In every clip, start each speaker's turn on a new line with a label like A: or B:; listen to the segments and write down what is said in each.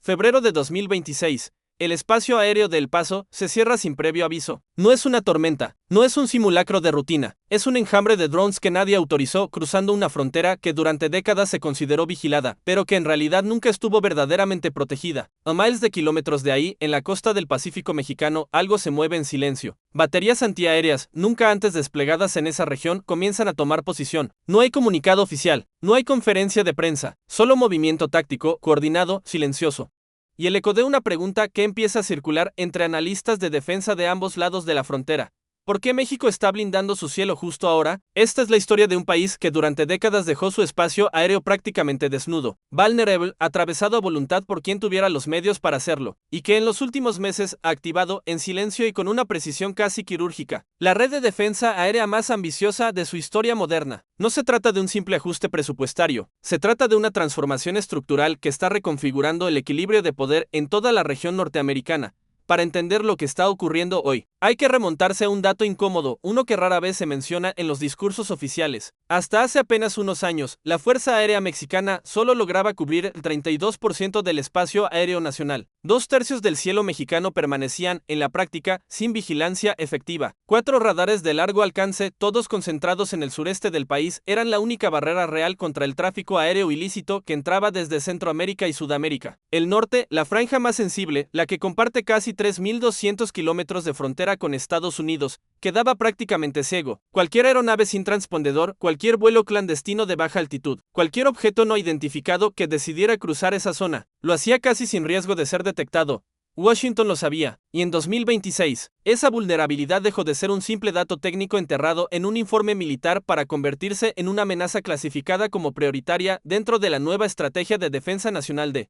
A: Febrero de 2026. El espacio aéreo de El Paso se cierra sin previo aviso. No es una tormenta, no es un simulacro de rutina, es un enjambre de drones que nadie autorizó cruzando una frontera que durante décadas se consideró vigilada, pero que en realidad nunca estuvo verdaderamente protegida. A miles de kilómetros de ahí, en la costa del Pacífico mexicano, algo se mueve en silencio. Baterías antiaéreas, nunca antes desplegadas en esa región, comienzan a tomar posición. No hay comunicado oficial, no hay conferencia de prensa, solo movimiento táctico, coordinado, silencioso. Y el eco de una pregunta que empieza a circular entre analistas de defensa de ambos lados de la frontera. ¿Por qué México está blindando su cielo justo ahora? Esta es la historia de un país que durante décadas dejó su espacio aéreo prácticamente desnudo, vulnerable, atravesado a voluntad por quien tuviera los medios para hacerlo, y que en los últimos meses ha activado, en silencio y con una precisión casi quirúrgica, la red de defensa aérea más ambiciosa de su historia moderna. No se trata de un simple ajuste presupuestario, se trata de una transformación estructural que está reconfigurando el equilibrio de poder en toda la región norteamericana. Para entender lo que está ocurriendo hoy, hay que remontarse a un dato incómodo, uno que rara vez se menciona en los discursos oficiales. Hasta hace apenas unos años, la Fuerza Aérea Mexicana solo lograba cubrir el 32% del espacio aéreo nacional. 2/3 del cielo mexicano permanecían, en la práctica, sin vigilancia efectiva. 4 radares de largo alcance, todos concentrados en el sureste del país, eran la única barrera real contra el tráfico aéreo ilícito que entraba desde Centroamérica y Sudamérica. El norte, la franja más sensible, la que comparte casi 3.200 kilómetros de frontera con Estados Unidos, quedaba prácticamente ciego. Cualquier aeronave sin transpondedor, cualquier vuelo clandestino de baja altitud, cualquier objeto no identificado que decidiera cruzar esa zona, lo hacía casi sin riesgo de ser detectado. Washington lo sabía, y en 2026, esa vulnerabilidad dejó de ser un simple dato técnico enterrado en un informe militar para convertirse en una amenaza clasificada como prioritaria dentro de la nueva Estrategia de Defensa Nacional de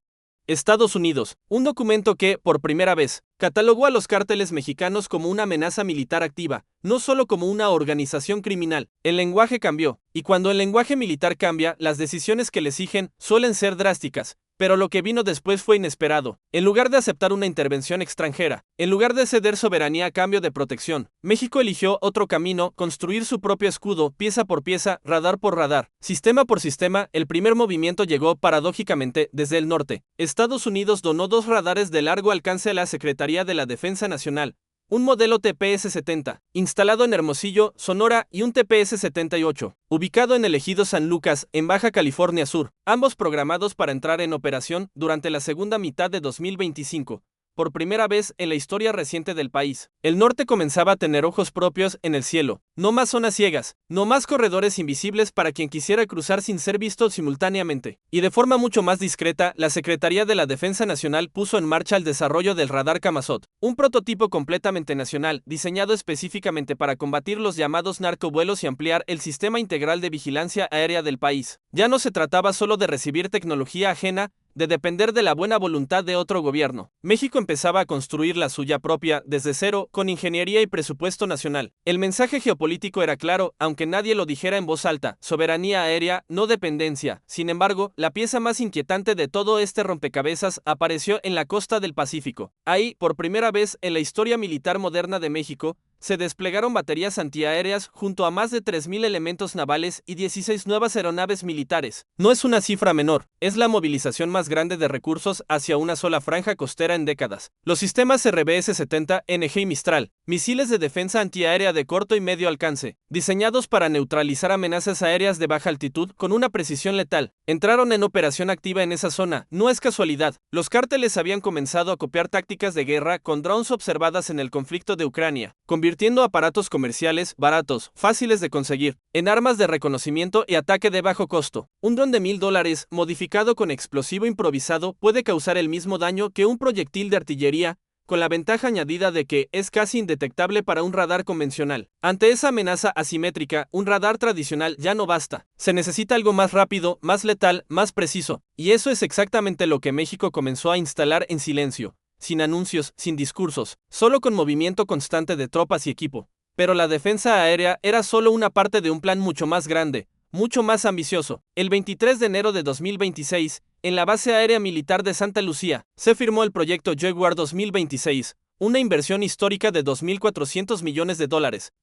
A: Estados Unidos, un documento que, por primera vez, catalogó a los cárteles mexicanos como una amenaza militar activa, no solo como una organización criminal. El lenguaje cambió, y cuando el lenguaje militar cambia, las decisiones que le siguen suelen ser drásticas. Pero lo que vino después fue inesperado. En lugar de aceptar una intervención extranjera, en lugar de ceder soberanía a cambio de protección, México eligió otro camino: construir su propio escudo, pieza por pieza, radar por radar, sistema por sistema. El primer movimiento llegó, paradójicamente, desde el norte. Estados Unidos donó 2 radares de largo alcance a la Secretaría de la Defensa Nacional. Un modelo TPS-70, instalado en Hermosillo, Sonora, y un TPS-78, ubicado en el ejido San Lucas, en Baja California Sur, ambos programados para entrar en operación durante la segunda mitad de 2025. Por primera vez en la historia reciente del país, el norte comenzaba a tener ojos propios en el cielo. No más zonas ciegas, no más corredores invisibles para quien quisiera cruzar sin ser visto simultáneamente. Y de forma mucho más discreta, la Secretaría de la Defensa Nacional puso en marcha el desarrollo del radar Camazot, un prototipo completamente nacional, diseñado específicamente para combatir los llamados narcovuelos y ampliar el sistema integral de vigilancia aérea del país. Ya no se trataba solo de recibir tecnología ajena, de depender de la buena voluntad de otro gobierno. México empezaba a construir la suya propia, desde cero, con ingeniería y presupuesto nacional. El mensaje geopolítico era claro, aunque nadie lo dijera en voz alta: soberanía aérea, no dependencia. Sin embargo, la pieza más inquietante de todo este rompecabezas apareció en la costa del Pacífico. Ahí, por primera vez en la historia militar moderna de México, se desplegaron baterías antiaéreas junto a más de 3.000 elementos navales y 16 nuevas aeronaves militares. No es una cifra menor, es la movilización más grande de recursos hacia una sola franja costera en décadas. Los sistemas RBS-70, NG y Mistral, misiles de defensa antiaérea de corto y medio alcance, diseñados para neutralizar amenazas aéreas de baja altitud con una precisión letal, entraron en operación activa en esa zona. No es casualidad, los cárteles habían comenzado a copiar tácticas de guerra con drones observadas en el conflicto de Ucrania, convirtiendo aparatos comerciales baratos, fáciles de conseguir, en armas de reconocimiento y ataque de bajo costo. Un dron de $1,000, modificado con explosivo improvisado, puede causar el mismo daño que un proyectil de artillería, con la ventaja añadida de que es casi indetectable para un radar convencional. Ante esa amenaza asimétrica, un radar tradicional ya no basta. Se necesita algo más rápido, más letal, más preciso. Y eso es exactamente lo que México comenzó a instalar en silencio, sin anuncios, sin discursos, solo con movimiento constante de tropas y equipo. Pero la defensa aérea era solo una parte de un plan mucho más grande, mucho más ambicioso. El 23 de enero de 2026, en la base aérea militar de Santa Lucía, se firmó el proyecto Jaguar 2026, una inversión histórica de $2.400 millones,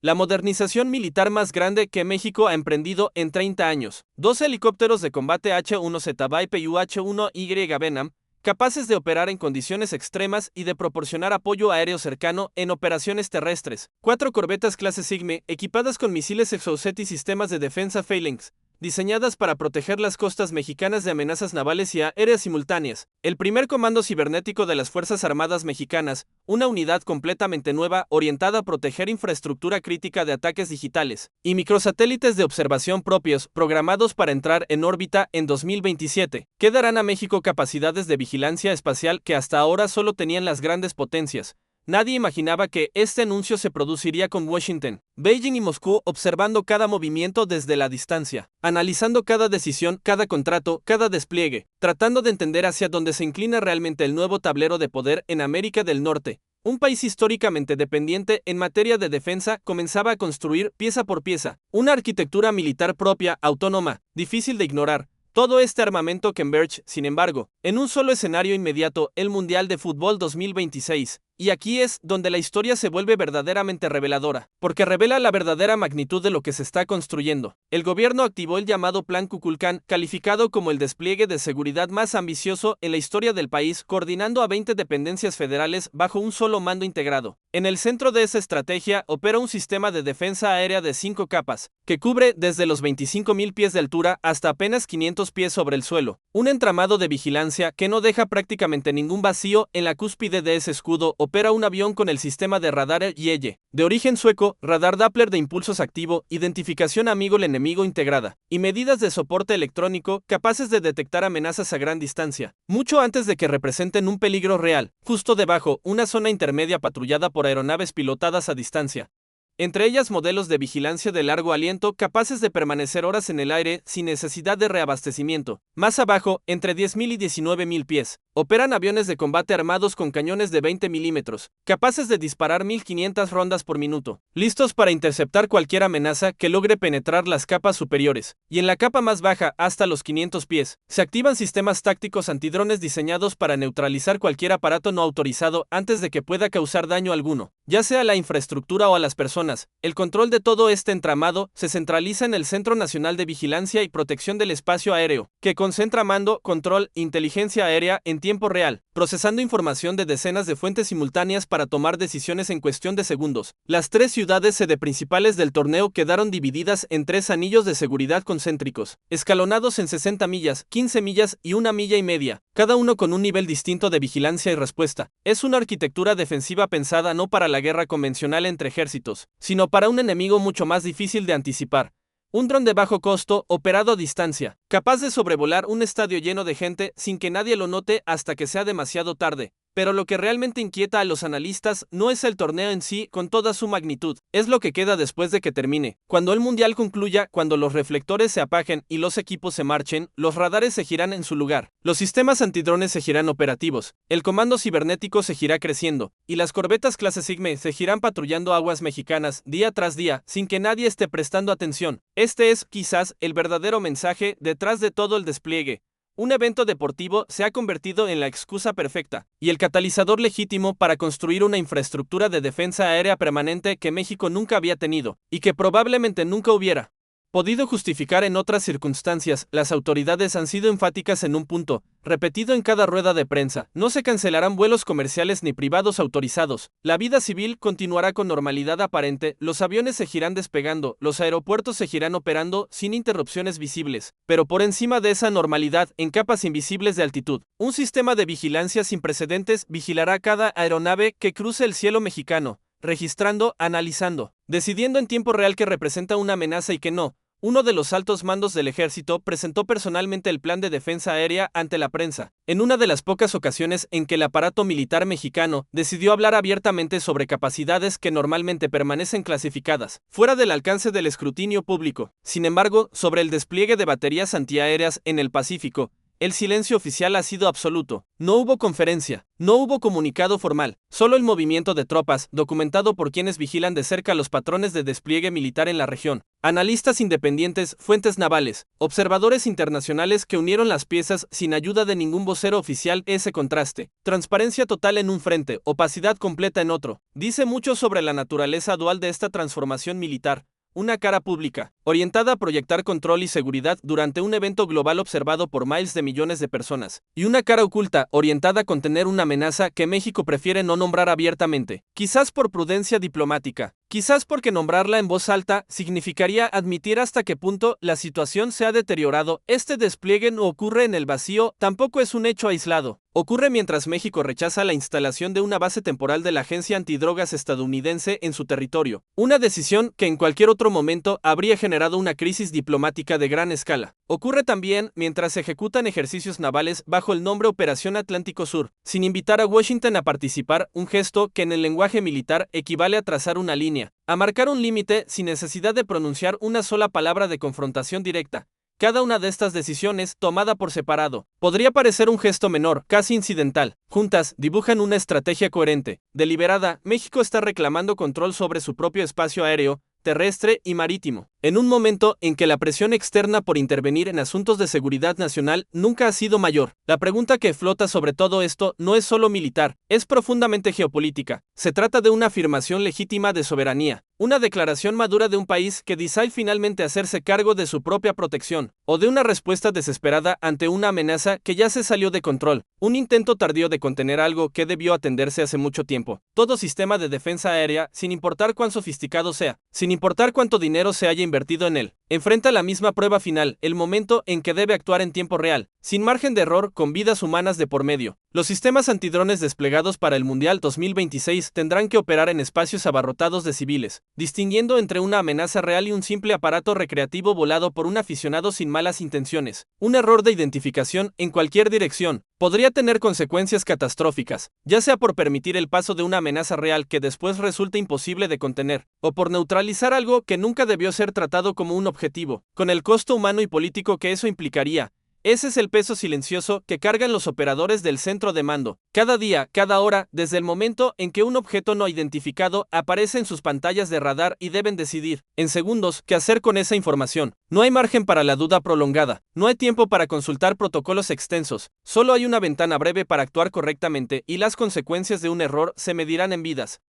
A: la modernización militar más grande que México ha emprendido en 30 años. 2 helicópteros de combate H-1Z Viper y UH-1Y Venom, capaces de operar en condiciones extremas y de proporcionar apoyo aéreo cercano en operaciones terrestres. 4 corbetas clase Sigme, equipadas con misiles Exocet y sistemas de defensa Phalanx, diseñadas para proteger las costas mexicanas de amenazas navales y aéreas simultáneas. El primer comando cibernético de las Fuerzas Armadas Mexicanas, una unidad completamente nueva orientada a proteger infraestructura crítica de ataques digitales, y microsatélites de observación propios, programados para entrar en órbita en 2027, que darán a México capacidades de vigilancia espacial que hasta ahora solo tenían las grandes potencias. Nadie imaginaba que este anuncio se produciría con Washington, Beijing y Moscú observando cada movimiento desde la distancia, analizando cada decisión, cada contrato, cada despliegue, tratando de entender hacia dónde se inclina realmente el nuevo tablero de poder en América del Norte. Un país históricamente dependiente en materia de defensa comenzaba a construir pieza por pieza una arquitectura militar propia, autónoma, difícil de ignorar. Todo este armamento converge, sin embargo, en un solo escenario inmediato, el Mundial de Fútbol 2026. Y aquí es donde la historia se vuelve verdaderamente reveladora, porque revela la verdadera magnitud de lo que se está construyendo. El gobierno activó el llamado Plan Kukulkan, calificado como el despliegue de seguridad más ambicioso en la historia del país, coordinando a 20 dependencias federales bajo un solo mando integrado. En el centro de esa estrategia opera un sistema de defensa aérea de 5 capas, que cubre desde los 25.000 pies de altura hasta apenas 500 pies sobre el suelo. Un entramado de vigilancia que no deja prácticamente ningún vacío en la cúspide de ese escudo. Opera un avión con el sistema de radar YEYE, de origen sueco, radar Doppler de impulsos activo, identificación amigo-enemigo integrada, y medidas de soporte electrónico capaces de detectar amenazas a gran distancia, mucho antes de que representen un peligro real. Justo debajo, una zona intermedia patrullada por aeronaves pilotadas a distancia, entre ellas modelos de vigilancia de largo aliento capaces de permanecer horas en el aire sin necesidad de reabastecimiento. Más abajo, entre 10.000 y 19.000 pies, operan aviones de combate armados con cañones de 20 milímetros, capaces de disparar 1.500 rondas por minuto, listos para interceptar cualquier amenaza que logre penetrar las capas superiores. Y en la capa más baja, hasta los 500 pies, se activan sistemas tácticos antidrones diseñados para neutralizar cualquier aparato no autorizado antes de que pueda causar daño alguno, ya sea a la infraestructura o a las personas. El control de todo este entramado se centraliza en el Centro Nacional de Vigilancia y Protección del Espacio Aéreo, que concentra mando, control e inteligencia aérea en tiempo real, procesando información de decenas de fuentes simultáneas para tomar decisiones en cuestión de segundos. Las 3 ciudades sede principales del torneo quedaron divididas en 3 anillos de seguridad concéntricos, escalonados en 60 millas, 15 millas y 1,5 millas, cada uno con un nivel distinto de vigilancia y respuesta. Es una arquitectura defensiva pensada no para la guerra convencional entre ejércitos, sino para un enemigo mucho más difícil de anticipar. Un dron de bajo costo, operado a distancia, capaz de sobrevolar un estadio lleno de gente sin que nadie lo note hasta que sea demasiado tarde. Pero lo que realmente inquieta a los analistas no es el torneo en sí con toda su magnitud, es lo que queda después de que termine. Cuando el mundial concluya, cuando los reflectores se apaguen y los equipos se marchen, los radares seguirán en su lugar, los sistemas antidrones seguirán operativos, el comando cibernético seguirá creciendo, y las corbetas clase Sigme seguirán patrullando aguas mexicanas día tras día sin que nadie esté prestando atención. Este es, quizás, el verdadero mensaje detrás de todo el despliegue. Un evento deportivo se ha convertido en la excusa perfecta y el catalizador legítimo para construir una infraestructura de defensa aérea permanente que México nunca había tenido y que probablemente nunca hubiera podido justificar en otras circunstancias. Las autoridades han sido enfáticas en un punto, repetido en cada rueda de prensa: no se cancelarán vuelos comerciales ni privados autorizados. La vida civil continuará con normalidad aparente, los aviones seguirán despegando, los aeropuertos seguirán operando sin interrupciones visibles. Pero por encima de esa normalidad, en capas invisibles de altitud, un sistema de vigilancia sin precedentes vigilará cada aeronave que cruce el cielo mexicano, registrando, analizando, decidiendo en tiempo real qué representa una amenaza y qué no. Uno de los altos mandos del ejército presentó personalmente el plan de defensa aérea ante la prensa, en una de las pocas ocasiones en que el aparato militar mexicano decidió hablar abiertamente sobre capacidades que normalmente permanecen clasificadas, fuera del alcance del escrutinio público. Sin embargo, sobre el despliegue de baterías antiaéreas en el Pacífico, el silencio oficial ha sido absoluto. No hubo conferencia, no hubo comunicado formal, solo el movimiento de tropas, documentado por quienes vigilan de cerca los patrones de despliegue militar en la región. Analistas independientes, fuentes navales, observadores internacionales que unieron las piezas sin ayuda de ningún vocero oficial. Ese contraste, transparencia total en un frente, opacidad completa en otro, dice mucho sobre la naturaleza dual de esta transformación militar. una cara pública, orientada a proyectar control y seguridad durante un evento global observado por miles de millones de personas, y una cara oculta, orientada a contener una amenaza que México prefiere no nombrar abiertamente, quizás por prudencia diplomática, quizás porque nombrarla en voz alta significaría admitir hasta qué punto la situación se ha deteriorado. Este despliegue no ocurre en el vacío, tampoco es un hecho aislado. Ocurre mientras México rechaza la instalación de una base temporal de la Agencia Antidrogas estadounidense en su territorio, una decisión que en cualquier otro momento habría generado una crisis diplomática de gran escala. Ocurre también mientras se ejecutan ejercicios navales bajo el nombre Operación Atlántico Sur, sin invitar a Washington a participar, un gesto que en el lenguaje militar equivale a trazar una línea, a marcar un límite sin necesidad de pronunciar una sola palabra de confrontación directa. Cada una de estas decisiones, tomada por separado, podría parecer un gesto menor, casi incidental. Juntas, dibujan una estrategia coherente. Deliberada, México está reclamando control sobre su propio espacio aéreo, terrestre y marítimo, en un momento en que la presión externa por intervenir en asuntos de seguridad nacional nunca ha sido mayor. La pregunta que flota sobre todo esto no es solo militar, es profundamente geopolítica. Se trata de una afirmación legítima de soberanía, una declaración madura de un país que decide finalmente hacerse cargo de su propia protección, o de una respuesta desesperada ante una amenaza que ya se salió de control, un intento tardío de contener algo que debió atenderse hace mucho tiempo. Todo sistema de defensa aérea, sin importar cuán sofisticado sea, sin importar cuánto dinero se haya invertido en él, enfrenta la misma prueba final, el momento en que debe actuar en tiempo real, sin margen de error, con vidas humanas de por medio. Los sistemas antidrones desplegados para el Mundial 2026 tendrán que operar en espacios abarrotados de civiles, distinguiendo entre una amenaza real y un simple aparato recreativo volado por un aficionado sin malas intenciones. Un error de identificación en cualquier dirección podría tener consecuencias catastróficas, ya sea por permitir el paso de una amenaza real que después resulte imposible de contener, o por neutralizar algo que nunca debió ser tratado como un objetivo, con el costo humano y político que eso implicaría. Ese es el peso silencioso que cargan los operadores del centro de mando. Cada día, cada hora, desde el momento en que un objeto no identificado aparece en sus pantallas de radar y deben decidir, en segundos, qué hacer con esa información. No hay margen para la duda prolongada, no hay tiempo para consultar protocolos extensos, solo hay una ventana breve para actuar correctamente y las consecuencias de un error se medirán en vidas.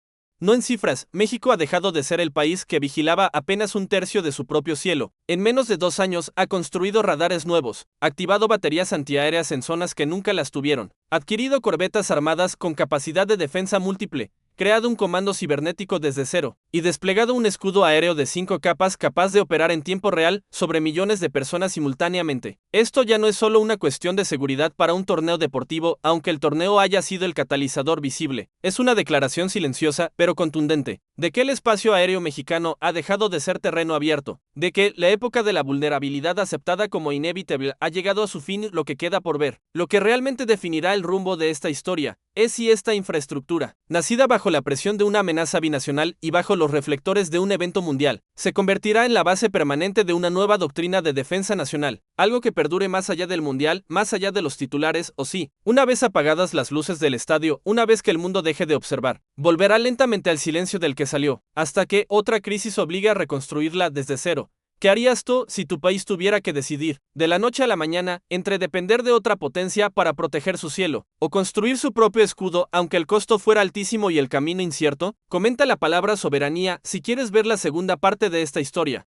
A: No en cifras, México ha dejado de ser el país que vigilaba apenas un tercio de su propio cielo. En menos de 2 años ha construido radares nuevos, activado baterías antiaéreas en zonas que nunca las tuvieron, adquirido corbetas armadas con capacidad de defensa múltiple, creado un comando cibernético desde cero, y desplegado un escudo aéreo de 5 capas capaz de operar en tiempo real sobre millones de personas simultáneamente. Esto ya no es solo una cuestión de seguridad para un torneo deportivo, aunque el torneo haya sido el catalizador visible. Es una declaración silenciosa, pero contundente, de que el espacio aéreo mexicano ha dejado de ser terreno abierto, de que la época de la vulnerabilidad aceptada como inevitable ha llegado a su fin. Lo que queda por ver, lo que realmente definirá el rumbo de esta historia, es si esta infraestructura, nacida bajo la presión de una amenaza binacional y bajo los reflectores de un evento mundial, se convertirá en la base permanente de una nueva doctrina de defensa nacional, algo que perdure más allá del mundial, más allá de los titulares, o sí, una vez apagadas las luces del estadio, una vez que el mundo deje de observar, volverá lentamente al silencio del que salió, hasta que otra crisis obligue a reconstruirla desde cero. ¿Qué harías tú si tu país tuviera que decidir, de la noche a la mañana, entre depender de otra potencia para proteger su cielo, o construir su propio escudo aunque el costo fuera altísimo y el camino incierto? Comenta la palabra soberanía si quieres ver la segunda parte de esta historia.